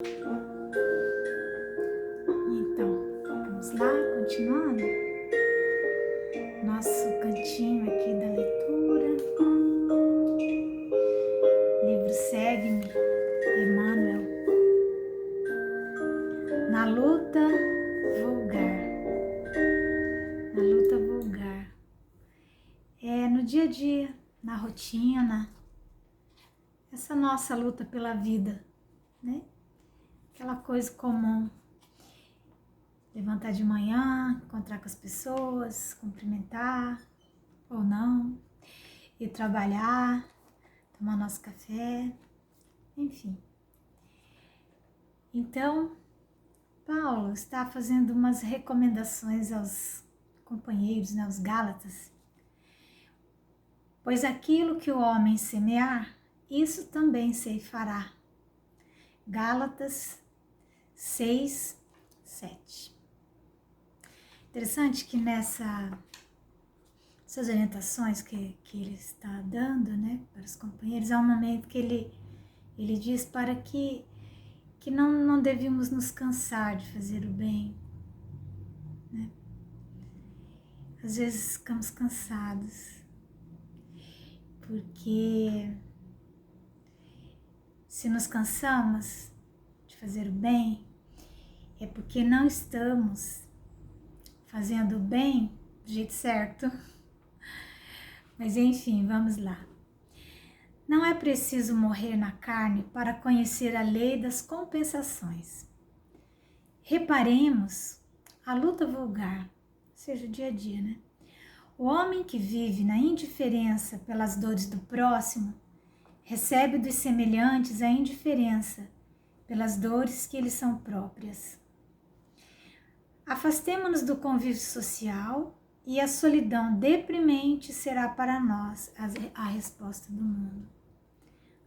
Então, vamos lá, continuando nosso cantinho aqui da leitura. Livro Segue-me, Emmanuel. Na luta vulgar. Na luta vulgar. No dia a dia, na rotina, essa nossa luta pela vida, né? Aquela coisa comum. Levantar de manhã, encontrar com as pessoas, cumprimentar ou não, ir trabalhar, tomar nosso café, enfim. Então, Paulo está fazendo umas recomendações aos companheiros, né, aos Gálatas. Pois aquilo que o homem semear, isso também ceifará. Gálatas 6, 7. Interessante que nessas orientações que ele está dando, né, para os companheiros, há um momento que ele diz para que não devíamos nos cansar de fazer o bem, né? Às vezes ficamos cansados, porque se nos cansamos de fazer o bem, é porque não estamos fazendo o bem do jeito certo. Mas enfim, vamos lá. Não é preciso morrer na carne para conhecer a lei das compensações. Reparemos a luta vulgar, ou seja, o dia a dia, né? O homem que vive na indiferença pelas dores do próximo recebe dos semelhantes a indiferença pelas dores que lhes são próprias. Afastemo-nos do convívio social e a solidão deprimente será para nós a resposta do mundo.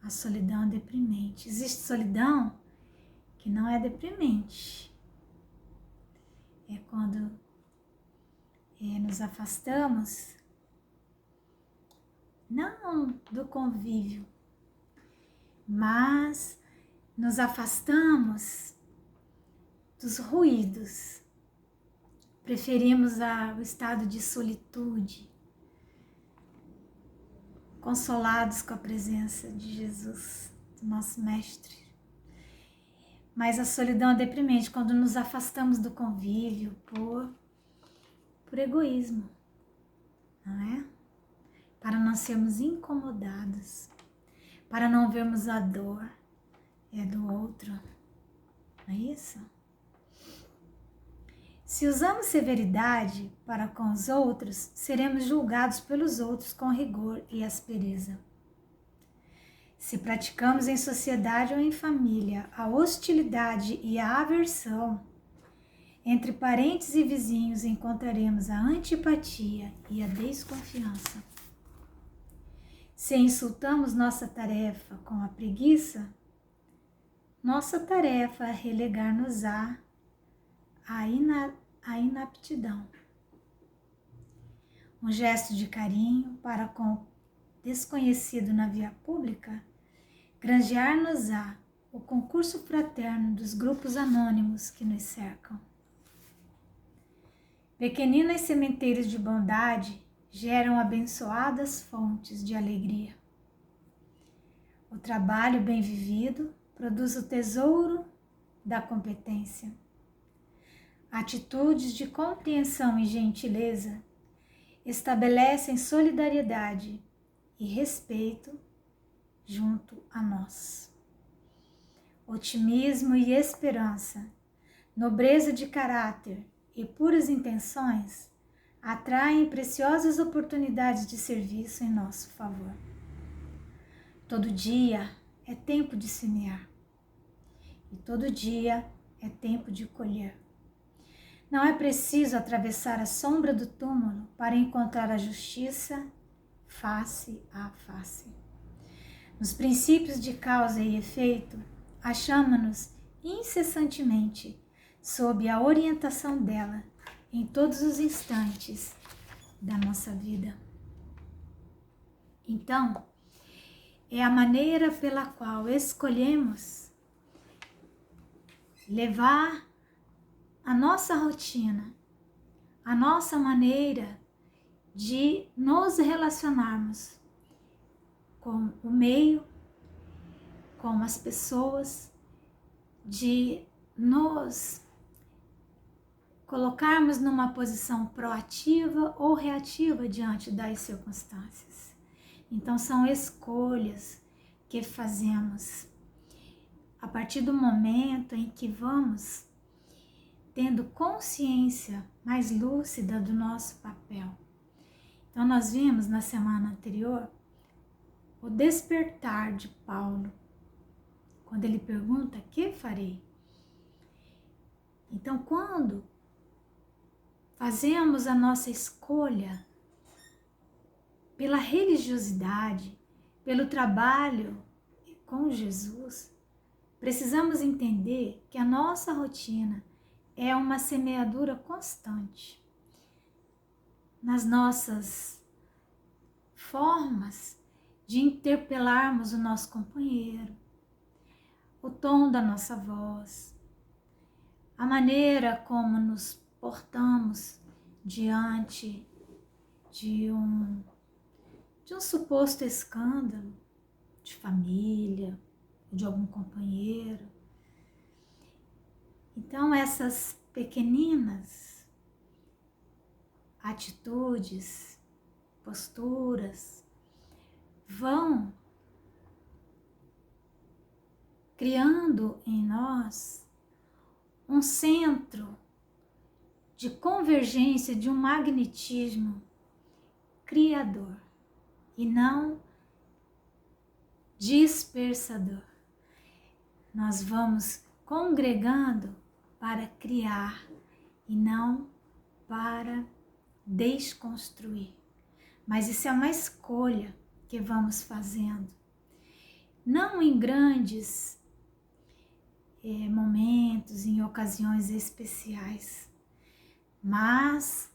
A solidão é deprimente. Existe solidão que não é deprimente. É quando nos afastamos, não do convívio, mas nos afastamos dos ruídos. Preferimos o estado de solitude, consolados com a presença de Jesus, do nosso Mestre. Mas a solidão é deprimente quando nos afastamos do convívio por egoísmo, não é? Para não sermos incomodados, para não vermos a dor do outro, não é isso? Se usamos severidade para com os outros, seremos julgados pelos outros com rigor e aspereza. Se praticamos em sociedade ou em família a hostilidade e a aversão, entre parentes e vizinhos encontraremos a antipatia e a desconfiança. Se insultamos nossa tarefa com a preguiça, nossa tarefa é relegar-nos-á a inaptidão. Um gesto de carinho para com o desconhecido na via pública, granjear-nos-á o concurso fraterno dos grupos anônimos que nos cercam. Pequeninas sementeiras de bondade geram abençoadas fontes de alegria. O trabalho bem vivido produz o tesouro da competência. Atitudes de compreensão e gentileza estabelecem solidariedade e respeito junto a nós. Otimismo e esperança, nobreza de caráter e puras intenções atraem preciosas oportunidades de serviço em nosso favor. Todo dia é tempo de semear e todo dia é tempo de colher. Não é preciso atravessar a sombra do túmulo para encontrar a justiça face a face. Nos princípios de causa e efeito, achamos-nos incessantemente sob a orientação dela em todos os instantes da nossa vida. Então, é a maneira pela qual escolhemos levar a nossa rotina, a nossa maneira de nos relacionarmos com o meio, com as pessoas, de nos colocarmos numa posição proativa ou reativa diante das circunstâncias. Então são escolhas que fazemos a partir do momento em que vamos tendo consciência mais lúcida do nosso papel. Então nós vimos na semana anterior o despertar de Paulo, quando ele pergunta: que farei? Então, quando fazemos a nossa escolha pela religiosidade, pelo trabalho com Jesus, precisamos entender que a nossa rotina é uma semeadura constante nas nossas formas de interpelarmos o nosso companheiro, o tom da nossa voz, a maneira como nos portamos diante de um suposto escândalo de família, de algum companheiro. Então essas pequeninas atitudes, posturas, vão criando em nós um centro de convergência, de um magnetismo criador e não dispersador. Nós vamos congregando para criar e não para desconstruir. Mas isso é uma escolha que vamos fazendo. Não em grandes momentos, em ocasiões especiais, mas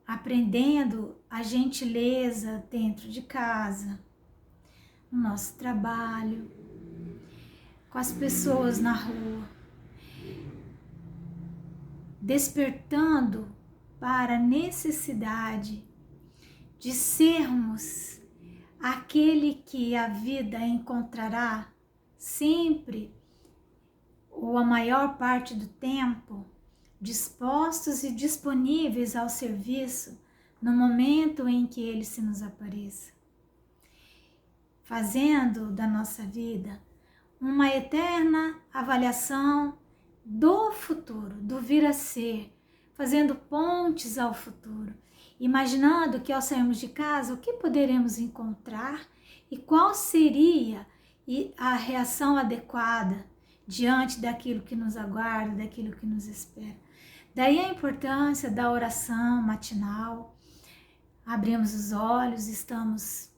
aprendendo a gentileza dentro de casa, no nosso trabalho, com as pessoas na rua, despertando para a necessidade de sermos aquele que a vida encontrará sempre, ou a maior parte do tempo, dispostos e disponíveis ao serviço no momento em que ele se nos apareça, fazendo da nossa vida uma eterna avaliação do futuro, do vir a ser, fazendo pontes ao futuro, imaginando que ao sairmos de casa, o que poderemos encontrar e qual seria a reação adequada diante daquilo que nos aguarda, daquilo que nos espera. Daí a importância da oração matinal. Abrimos os olhos, estamos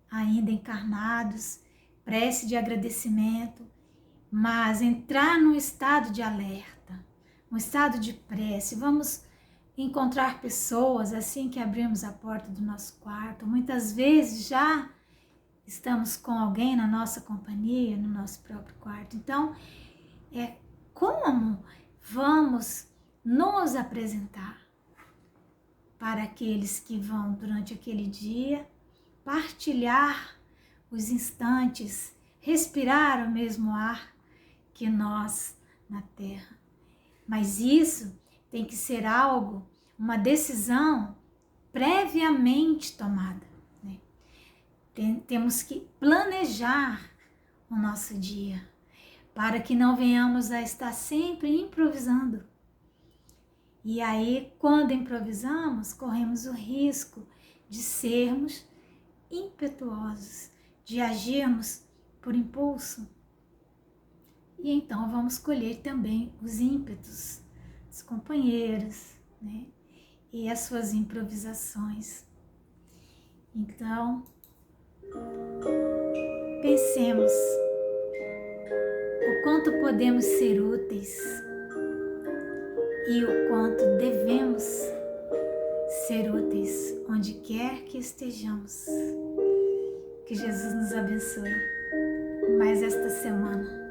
ainda encarnados, prece de agradecimento, mas entrar num estado de alerta, um estado de prece. Vamos encontrar pessoas assim que abrimos a porta do nosso quarto. Muitas vezes já estamos com alguém na nossa companhia, no nosso próprio quarto. Então, como vamos nos apresentar para aqueles que vão, durante aquele dia, partilhar os instantes, respirar o mesmo ar que nós na Terra. Mas isso tem que ser algo, uma decisão previamente tomada. Temos que planejar o nosso dia, para que não venhamos a estar sempre improvisando. E aí, quando improvisamos, corremos o risco de sermos impetuosos, de agirmos por impulso. E então vamos colher também os ímpetos dos companheiros, e as suas improvisações. Então, pensemos o quanto podemos ser úteis e o quanto devemos ser úteis onde quer que estejamos. Que Jesus nos abençoe mais esta semana.